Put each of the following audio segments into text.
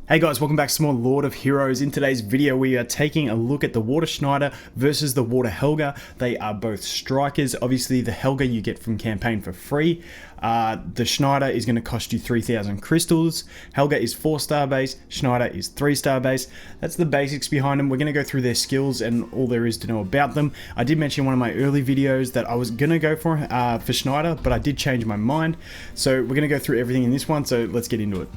Hey guys, welcome back to some more Lord of Heroes. In today's video, we are taking a look at the Water Schneider versus the Water Helga. They are both strikers. Obviously, the Helga you get from campaign for free. The Schneider is going to cost you 3,000 crystals. Helga is 4-star base. Schneider is 3-star base. That's the basics behind them. We're going to go through their skills and all there is to know about them. I did mention in one of my early videos that I was going to go for Schneider, but I did change my mind. So we're going to go through everything in this one. So let's get into it.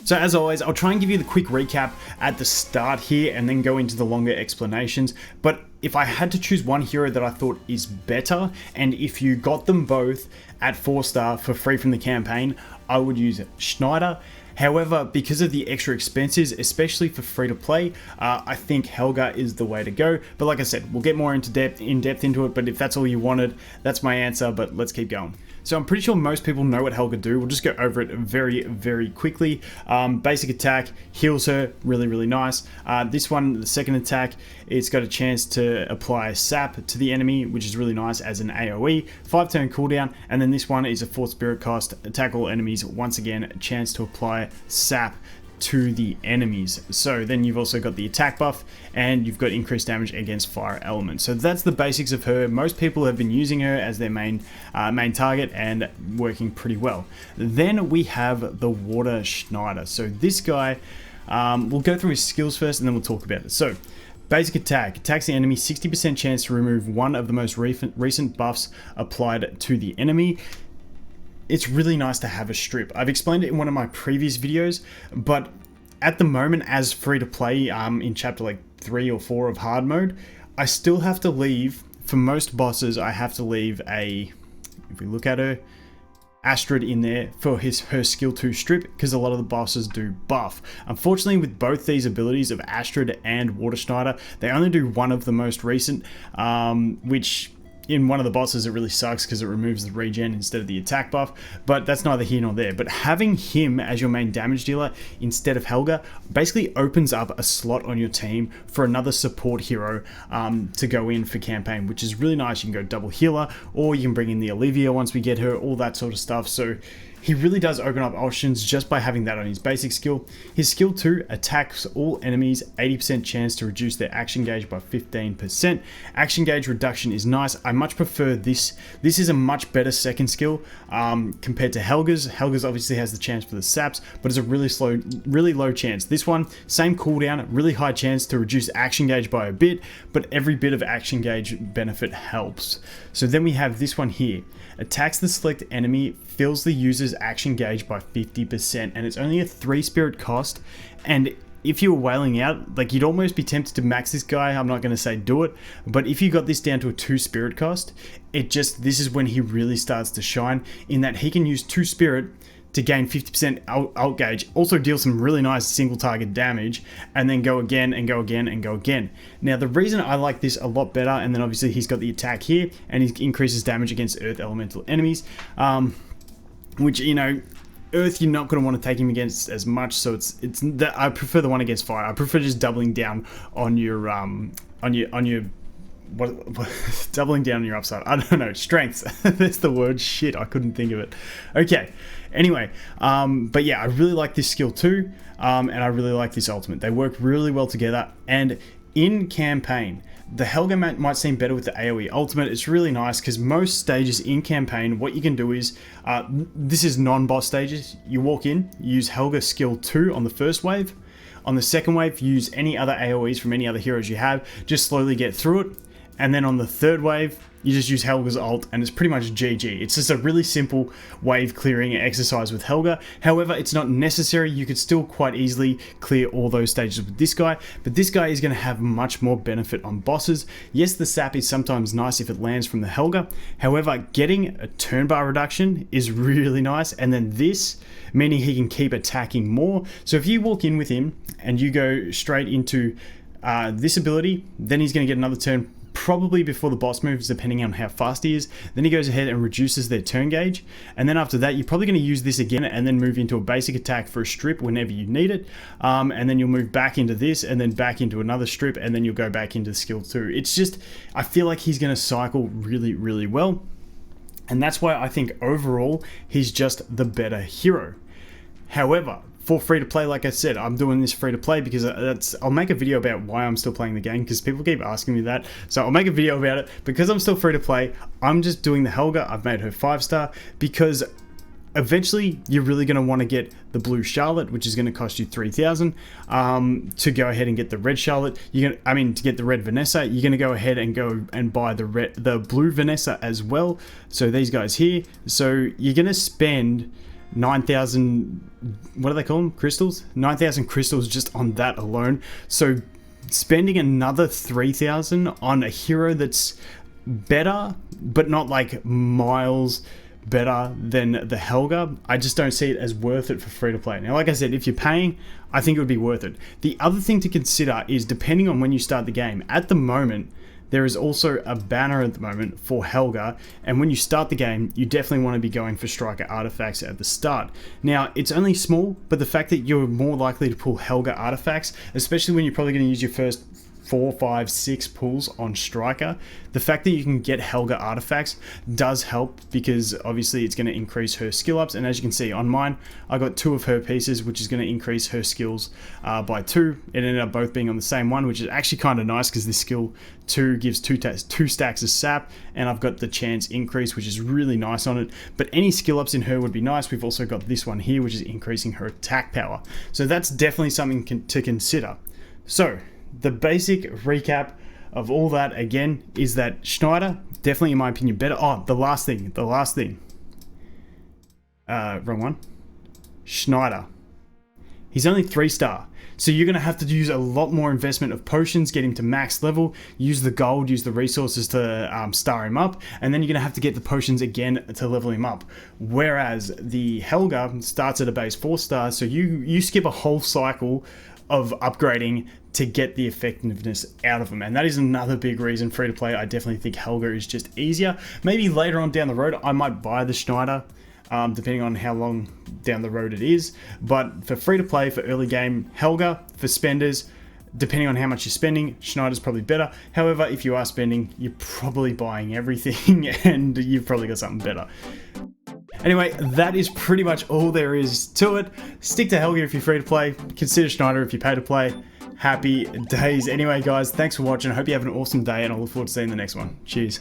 So as always, I'll try and give you the quick recap at the start here and then go into the longer explanations. But if I had to choose one hero that I thought is better, and if you got them both at 4-star for free from the campaign, I would use Schneider. However, because of the extra expenses, especially for free to play, I think Helga is the way to go. But like I said, we'll get more in depth into it, but if that's all you wanted, that's my answer, but let's keep going. So I'm pretty sure most people know what Helga do. We'll just go over it very quickly. Basic attack, heals her, really nice. This one, the second attack, it's got a chance to apply sap to the enemy, which is really nice as an AoE. 5-turn cooldown, and then this one is a 4 spirit cost, attack all enemies, once again, a chance to apply sap to the enemies. So then you've also got the attack buff and you've got increased damage against fire elements. So that's the basics of her. Most people have been using her as their main target and working pretty well. Then we have the Water Schneider. So this guy, we'll go through his skills first and then we'll talk about it. So basic attack, attacks the enemy, 60% chance to remove one of the most recent buffs applied to the enemy. It's really nice to have a strip. I've explained it in one of my previous videos, but at the moment, as free to play in chapter like 3 or 4 of hard mode, I still have to leave, for most bosses, I have to leave a, if we look at her, Astrid in there for her skill 2 strip, because a lot of the bosses do buff. Unfortunately, with both these abilities of Astrid and Water Schneider, they only do one of the most recent, which in one of the bosses it really sucks because it removes the regen instead of the attack buff, but that's neither here nor there. But having him as your main damage dealer instead of Helga basically opens up a slot on your team for another support hero to go in for campaign, which is really nice. You can go double healer, or you can bring in the Olivia once we get her, all that sort of stuff. So he really does open up options just by having that on his basic skill. His skill 2 attacks all enemies, 80% chance to reduce their action gauge by 15%. Action gauge reduction is nice. I much prefer this. This is a much better second skill compared to Helga's. Helga's obviously has the chance for the saps, but it's a really low chance. This one, same cooldown, really high chance to reduce action gauge by a bit, but every bit of action gauge benefit helps. So then we have this one here. Attacks the select enemy, fills the user's action gauge by 50%, and it's only a 3 spirit cost. And if you were wailing out, like, you'd almost be tempted to max this guy. I'm not going to say do it, but if you got this down to a 2 spirit cost, this is when he really starts to shine, in that he can use 2 spirit to gain 50% out gauge, also deal some really nice single target damage, and then go again and go again and go again. Now, the reason I like this a lot better, and then obviously he's got the attack here, and he increases damage against earth elemental enemies, which, you know, earth you're not going to want to take him against as much, so I prefer the one against fire. I prefer just doubling down on your doubling down on your upside. I don't know, strength. That's the word. Shit, I couldn't think of it. Okay, anyway, but yeah, I really like this skill too, and I really like this ultimate. They work really well together, and in campaign, the Helga might seem better with the AoE ultimate. It's really nice because most stages in campaign, what you can do is, this is non-boss stages. You walk in, you use Helga skill 2 on the first wave. On the second wave, use any other AoEs from any other heroes you have, just slowly get through it. And then on the third wave, you just use Helga's ult, and it's pretty much GG. It's just a really simple wave clearing exercise with Helga. However, it's not necessary. You could still quite easily clear all those stages with this guy, but this guy is going to have much more benefit on bosses. Yes, the sap is sometimes nice if it lands from the Helga. However, getting a turn bar reduction is really nice, and then this, meaning he can keep attacking more. So if you walk in with him and you go straight into this ability, then he's going to get another turn probably before the boss moves, depending on how fast he is. Then he goes ahead and reduces their turn gauge, and then after that you're probably going to use this again and then move into a basic attack for a strip whenever you need it, and then you'll move back into this and then back into another strip, and then you'll go back into skill 2. It's just, I feel like he's going to cycle really well. And that's why I think overall he's just the better hero. However, for free to play, like I said, I'm doing this free to play because I'll make a video about why I'm still playing the game, because people keep asking me that. So I'll make a video about it. Because I'm still free to play, I'm just doing the Helga. I've made her 5-star because eventually you're really going to want to get the blue Charlotte, which is going to cost you 3,000 to go ahead and get the red Charlotte. To get the red Vanessa, you're going to go ahead and go and buy the blue Vanessa as well. So these guys here. So you're going to spend 9,000, what do they call them? Crystals? 9,000 crystals just on that alone. So spending another 3,000 on a hero that's better, but not like miles better than the Helga, I just don't see it as worth it for free to play. Now, like I said, if you're paying, I think it would be worth it. The other thing to consider is depending on when you start the game. At the moment, there is also a banner at the moment for Helga, and when you start the game, you definitely want to be going for striker artifacts at the start. Now, it's only small, but the fact that you're more likely to pull Helga artifacts, especially when you're probably going to use your first 4, 5, 6 pulls on striker, the fact that you can get Helga artifacts does help, because obviously it's going to increase her skill ups. And as you can see on mine, I got 2 of her pieces, which is going to increase her skills by 2. It ended up both being on the same one, which is actually kind of nice because this skill 2 gives 2 stacks of sap, and I've got the chance increase, which is really nice on it. But any skill ups in her would be nice. We've also got this one here, which is increasing her attack power. So that's definitely something to consider. So the basic recap of all that again is that Schneider, definitely in my opinion, better. Oh, the last thing. Wrong one. Schneider. He's only 3-star. So you're going to have to use a lot more investment of potions, get him to max level, use the gold, use the resources to star him up, and then you're going to have to get the potions again to level him up. Whereas the Helga starts at a base 4-star, so you skip a whole cycle of upgrading to get the effectiveness out of them. And that is another big reason free to play. I definitely think Helga is just easier. Maybe later on down the road, I might buy the Schneider, depending on how long down the road it is. But for free to play, for early game, Helga. For spenders, depending on how much you're spending, Schneider's probably better. However, if you are spending, you're probably buying everything and you've probably got something better. Anyway, that is pretty much all there is to it. Stick to Helga if you're free to play. Consider Schneider if you pay to play. Happy days. Anyway, guys, thanks for watching. I hope you have an awesome day, and I look forward to seeing the next one. Cheers.